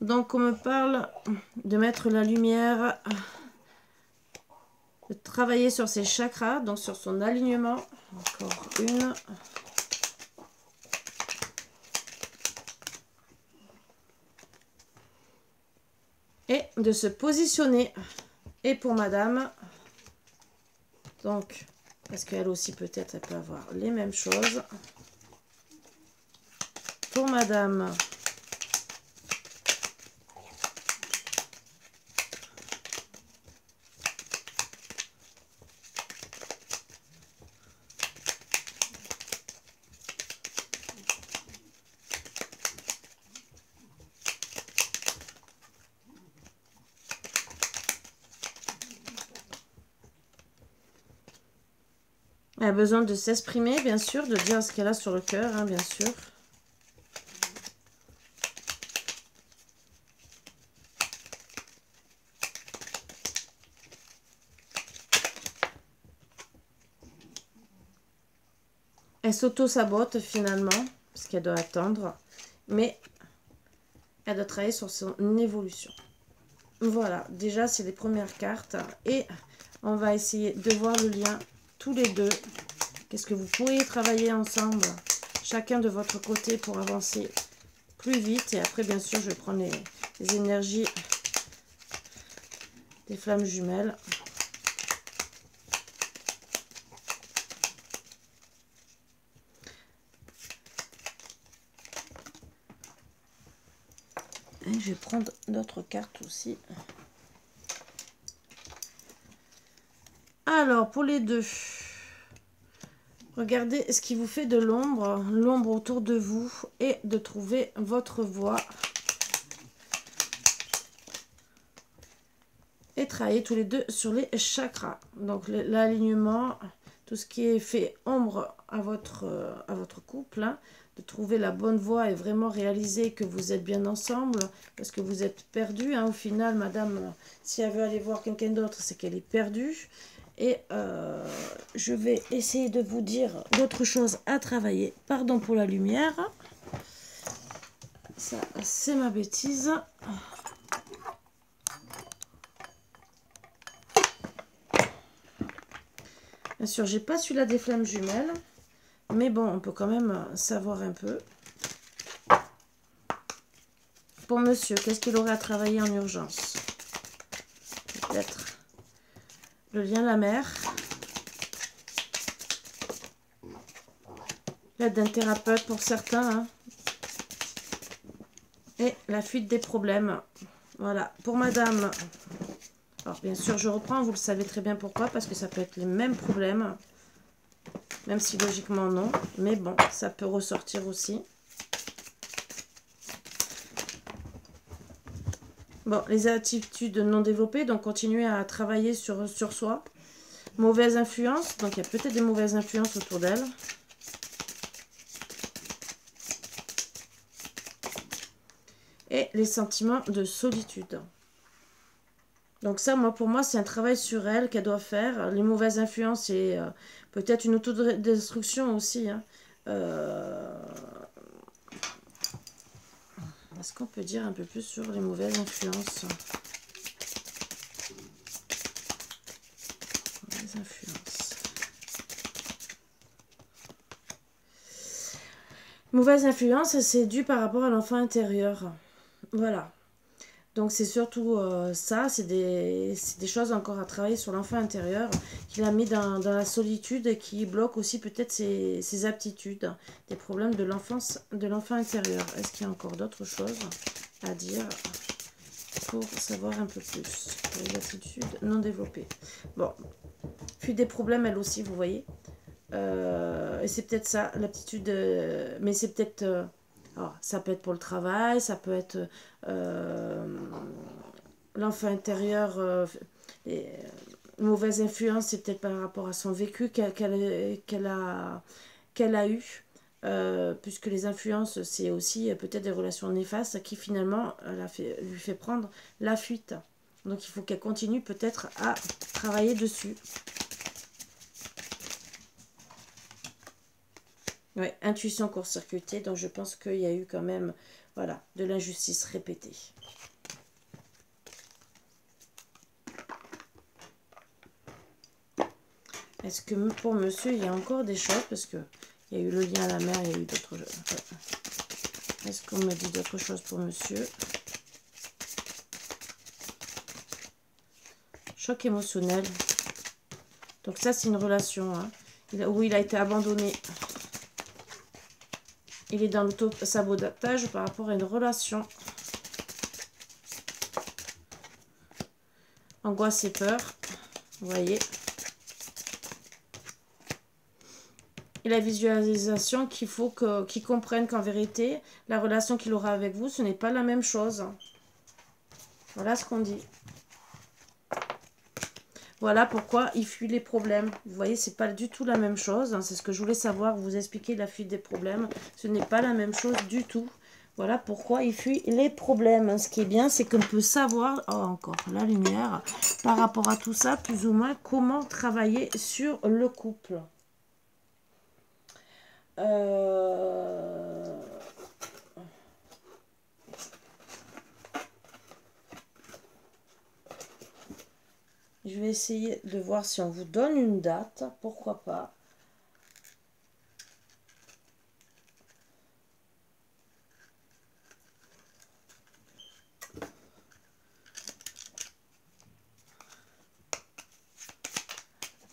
Donc, on me parle de mettre la lumière, de travailler sur ses chakras, donc sur son alignement. Encore une. Et de se positionner. Et pour madame, donc, parce qu'elle aussi peut-être, elle peut avoir les mêmes choses. Pour madame, elle a besoin de s'exprimer, bien sûr, de dire ce qu'elle a sur le cœur, hein, bien sûr. Elle s'auto-sabote finalement, parce qu'elle doit attendre, mais elle doit travailler sur son évolution. Voilà, déjà c'est les premières cartes, et on va essayer de voir le lien tous les deux. Qu'est-ce que vous pourriez travailler ensemble, chacun de votre côté, pour avancer plus vite. Et après, bien sûr, je prends les énergies des flammes jumelles. Et je vais prendre d'autres cartes aussi. Alors, pour les deux, Regardez ce qui vous fait de l'ombre, l'ombre autour de vous, et de trouver votre voie. Et travailler tous les deux sur les chakras. Donc l'alignement, tout ce qui est fait ombre à votre couple, hein, de trouver la bonne voie et vraiment réaliser que vous êtes bien ensemble, parce que vous êtes perdu. Hein, au final, madame, si elle veut aller voir quelqu'un d'autre, c'est qu'elle est perdue. Et je vais essayer de vous dire d'autres choses à travailler. Pardon pour la lumière. Ça, c'est ma bêtise. Bien sûr, j'ai pas celui-là des flammes jumelles. Mais bon, on peut quand même savoir un peu. Pour monsieur, qu'est-ce qu'il aurait à travailler en urgence? Peut-être le lien à la mer. L'aide d'un thérapeute pour certains. Hein. Et la fuite des problèmes. Voilà, pour madame. Alors bien sûr, je reprends, vous le savez très bien pourquoi, parce que ça peut être les mêmes problèmes. Même si logiquement non, mais bon, ça peut ressortir aussi. Bon, les attitudes non développées, donc continuer à travailler sur soi. Mauvaise influence, donc il y a peut-être des mauvaises influences autour d'elle. Et les sentiments de solitude. Donc ça, pour moi, c'est un travail sur elle qu'elle doit faire. Les mauvaises influences et peut-être une autodestruction aussi. Hein. Est-ce qu'on peut dire un peu plus sur les mauvaises influences? Mauvaises influences. Mauvaise influence, c'est dû par rapport à l'enfant intérieur. Voilà. Donc c'est surtout ça, c'est des choses encore à travailler sur l'enfant intérieur qu'il a mis dans la solitude et qui bloque aussi peut-être ses aptitudes, des problèmes de l'enfant intérieur. Est-ce qu'il y a encore d'autres choses à dire pour savoir un peu plus? Les attitudes non développées. Bon, puis des problèmes elle aussi, vous voyez. Et c'est peut-être ça, l'aptitude, mais c'est peut-être... alors, ça peut être pour le travail, ça peut être l'enfant intérieur, mauvaise influence, c'est peut-être par rapport à son vécu qu'elle a eu, puisque les influences, c'est aussi peut-être des relations néfastes qui finalement lui fait prendre la fuite. Donc il faut qu'elle continue peut-être à travailler dessus. Ouais, intuition court-circuitée, donc je pense qu'il y a eu quand même, voilà, de l'injustice répétée. Est-ce que pour monsieur, il y a encore des choses? Parce que il y a eu le lien à la mer, il y a eu d'autres choses. Est-ce qu'on me dit d'autres choses pour monsieur? Choc émotionnel. Donc ça, c'est une relation hein, où il a été abandonné. Il est dans l'auto-sabotage par rapport à une relation. Angoisse et peur. Vous voyez. Et la visualisation qu'il faut qu'il comprenne qu'en vérité, la relation qu'il aura avec vous, ce n'est pas la même chose. Voilà ce qu'on dit. Voilà pourquoi il fuit les problèmes. Vous voyez, c'est pas du tout la même chose. Hein. C'est ce que je voulais savoir, vous expliquer la fuite des problèmes. Ce n'est pas la même chose du tout. Voilà pourquoi il fuit les problèmes. Ce qui est bien, c'est qu'on peut savoir, oh, encore la lumière, par rapport à tout ça, plus ou moins, comment travailler sur le couple. Je vais essayer de voir si on vous donne une date, pourquoi pas.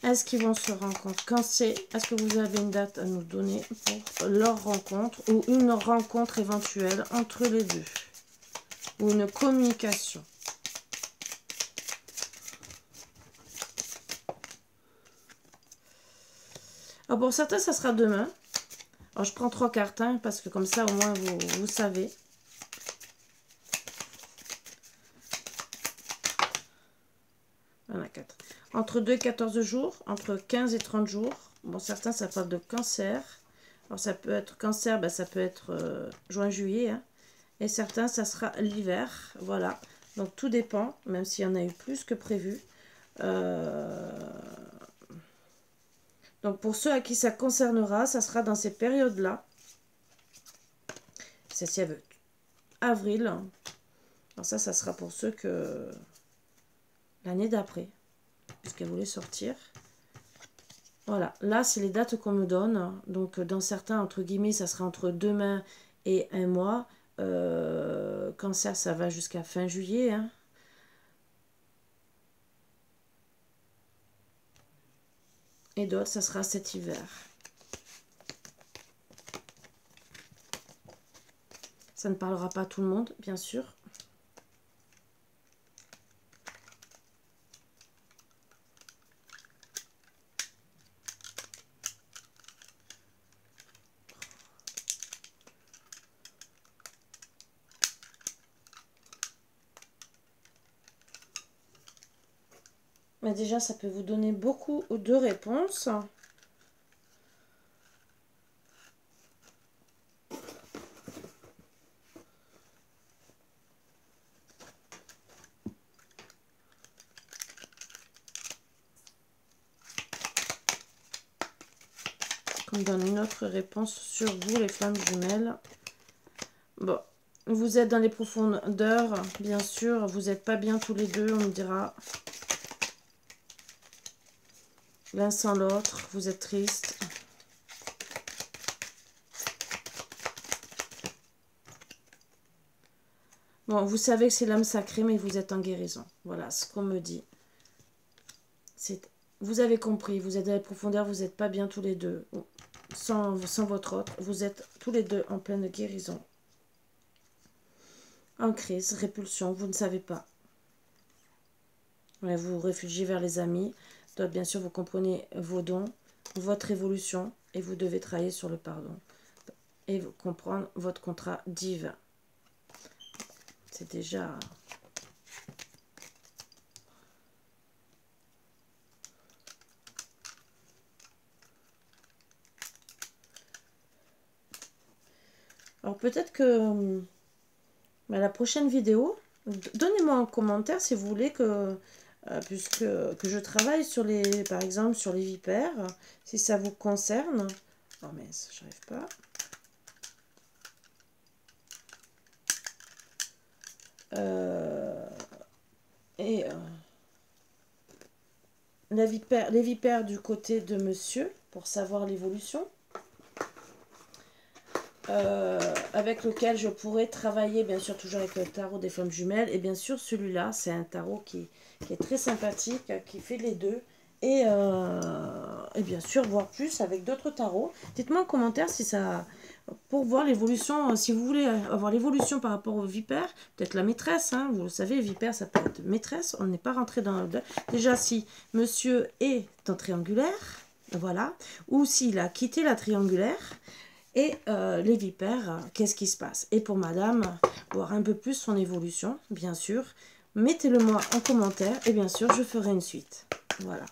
Est-ce qu'ils vont se rencontrer? Quand c'est? Est-ce que vous avez une date à nous donner pour leur rencontre ou une rencontre éventuelle entre les deux? Ou une communication? Alors pour certains, ça sera demain. Alors je prends 3 cartes, hein, parce que comme ça, au moins, vous savez. Voilà, 4. Entre 2 et 14 jours, entre 15 et 30 jours. Bon, certains, ça parle de cancer. Alors ça peut être cancer, ben, ça peut être juin-juillet, hein. Et certains, ça sera l'hiver. Voilà. Donc tout dépend, même s'il y en a eu plus que prévu. Donc pour ceux à qui ça concernera, ça sera dans ces périodes-là. Celle-ci, elle veut avril. Alors ça sera pour ceux que l'année d'après, puisqu'elle voulait sortir. Voilà, là, c'est les dates qu'on me donne. Donc dans certains, entre guillemets, ça sera entre demain et un mois. Cancer, ça va jusqu'à fin juillet, hein. Et d'autres, ça sera cet hiver. Ça ne parlera pas à tout le monde, bien sûr. Mais déjà, ça peut vous donner beaucoup de réponses. On donne une autre réponse sur vous, les flammes jumelles. Bon, vous êtes dans les profondeurs, bien sûr. Vous n'êtes pas bien tous les deux, on me dira. L'un sans l'autre, vous êtes triste. Bon, vous savez que c'est l'âme sacrée, mais vous êtes en guérison. Voilà ce qu'on me dit. Vous avez compris, vous êtes dans les profondeurs, vous n'êtes pas bien tous les deux. Sans votre autre, vous êtes tous les deux en pleine guérison. En crise, répulsion, vous ne savez pas. Ouais, vous vous réfugiez vers les amis. D'autres, bien sûr, vous comprenez vos dons, votre évolution, et vous devez travailler sur le pardon. Et comprendre votre contrat divin. C'est déjà... Alors peut-être que la prochaine vidéo, donnez-moi en commentaire si vous voulez que, puisque que je travaille sur les, par exemple sur les vipères, si ça vous concerne. Oh mais j'arrive pas. Les vipères du côté de monsieur, pour savoir l'évolution. Avec lequel je pourrais travailler, bien sûr, toujours avec le tarot des flammes jumelles. Et bien sûr, celui-là, c'est un tarot qui est très sympathique, qui fait les deux. Et bien sûr, voir plus avec d'autres tarots. Dites-moi en commentaire si ça... Pour voir l'évolution, si vous voulez avoir l'évolution par rapport aux vipères, peut-être la maîtresse, hein, vous le savez, vipère, ça peut être maîtresse. On n'est pas rentré dans le... Déjà, si monsieur est en triangulaire, voilà, ou s'il a quitté la triangulaire... Et les vipères, qu'est-ce qui se passe? Et pour madame, voir un peu plus son évolution, bien sûr. Mettez-le moi en commentaire et bien sûr, je ferai une suite. Voilà.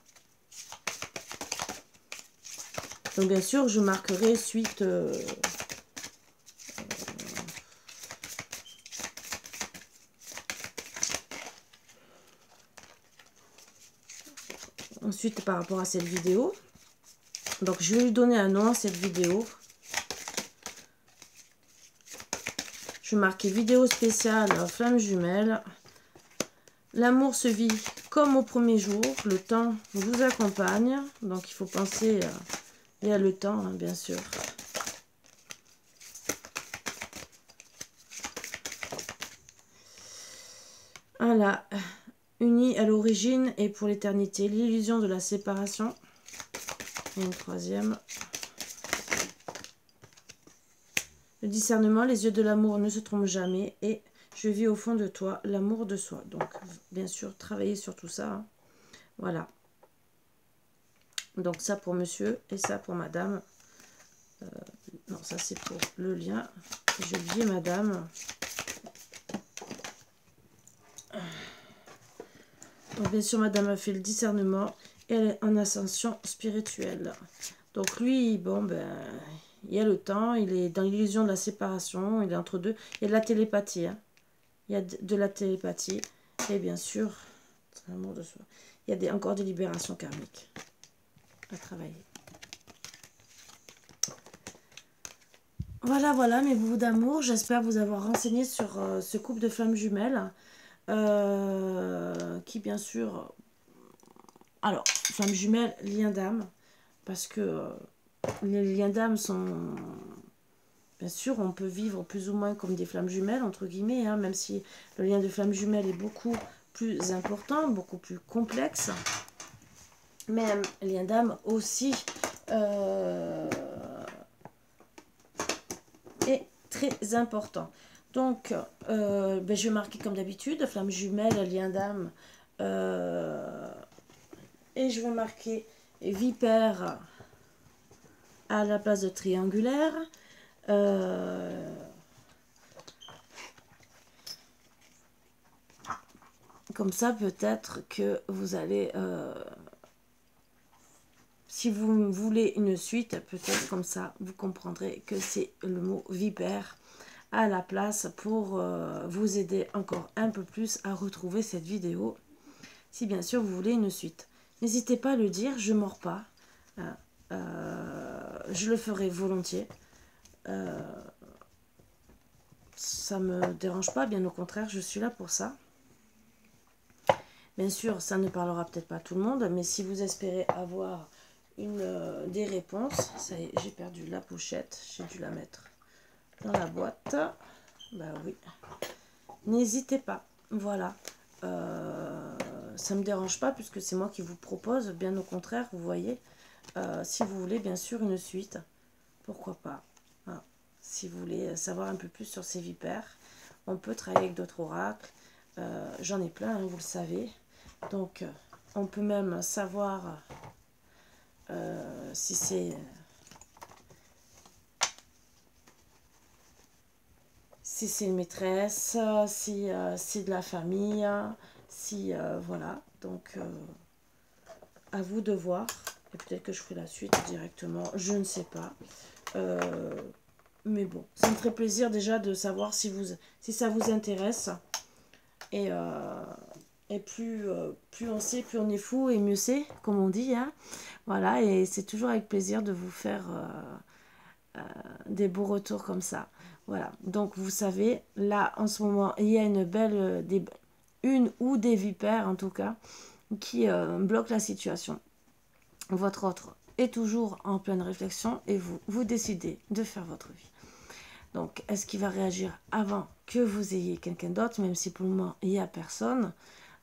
Donc bien sûr, je marquerai suite... ensuite, par rapport à cette vidéo. Donc, je vais lui donner un nom à cette vidéo. Je marquais vidéo spéciale flamme jumelle. L'amour se vit comme au premier jour. Le temps vous accompagne. Donc il faut penser, il y a le temps, hein, bien sûr. Voilà. Unis à l'origine et pour l'éternité. L'illusion de la séparation. Et une troisième. Le discernement, les yeux de l'amour ne se trompent jamais et je vis au fond de toi l'amour de soi. Donc, bien sûr, travailler sur tout ça. Hein. Voilà. Donc ça pour monsieur et ça pour madame. Non, ça c'est pour le lien. J'ai oublié madame. Donc bien sûr, madame a fait le discernement et elle est en ascension spirituelle. Donc lui, bon, ben, il y a le temps, il est dans l'illusion de la séparation, il est entre deux. Il y a de la télépathie, hein. Il y a de la télépathie. Et bien sûr, l'amour de soi. Il y a encore des libérations karmiques à travailler. Voilà, voilà mes bouts d'amour. J'espère vous avoir renseigné sur ce couple de flammes jumelles. Qui bien sûr... Alors, flammes jumelles, lien d'âme. Parce que les liens d'âme sont... Bien sûr, on peut vivre plus ou moins comme des flammes jumelles, entre guillemets, hein, même si le lien de flamme jumelle est beaucoup plus important, beaucoup plus complexe. Mais un lien d'âme aussi est très important. Donc, ben, je vais marquer comme d'habitude, flamme jumelle, lien d'âme. Et je vais marquer vipère à la place de triangulaire. Comme ça, peut-être que vous allez... si vous voulez une suite, peut-être comme ça, vous comprendrez que c'est le mot vipère à la place pour vous aider encore un peu plus à retrouver cette vidéo. Si bien sûr vous voulez une suite. N'hésitez pas à le dire, je ne mords pas. Je le ferai volontiers. Ça ne me dérange pas, bien au contraire, je suis là pour ça. Bien sûr, ça ne parlera peut-être pas à tout le monde, mais si vous espérez avoir des réponses, ça y est, j'ai perdu la pochette, j'ai dû la mettre dans la boîte. Bah oui, n'hésitez pas, voilà. Ça ne me dérange pas puisque c'est moi qui vous propose, bien au contraire, vous voyez. Si vous voulez bien sûr une suite, pourquoi pas. Hein. Si vous voulez savoir un peu plus sur ces vipères, on peut travailler avec d'autres oracles. J'en ai plein, hein, vous le savez. Donc, on peut même savoir si c'est une maîtresse, si c'est de la famille, si voilà. Donc, à vous de voir. Et peut-être que je ferai la suite directement, je ne sais pas. Mais bon, ça me ferait plaisir déjà de savoir si ça vous intéresse. Et plus on sait, plus on est fou et mieux c'est, comme on dit. Hein. Voilà, et c'est toujours avec plaisir de vous faire des beaux retours comme ça. Voilà, donc vous savez, là en ce moment, il y a une ou des vipères en tout cas, qui bloquent la situation. Votre autre est toujours en pleine réflexion et vous décidez de faire votre vie. Donc, est-ce qu'il va réagir avant que vous ayez quelqu'un d'autre, même si pour le moment, il n'y a personne?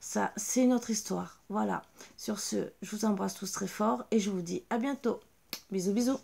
Ça, c'est une autre histoire. Voilà. Sur ce, je vous embrasse tous très fort et je vous dis à bientôt. Bisous, bisous.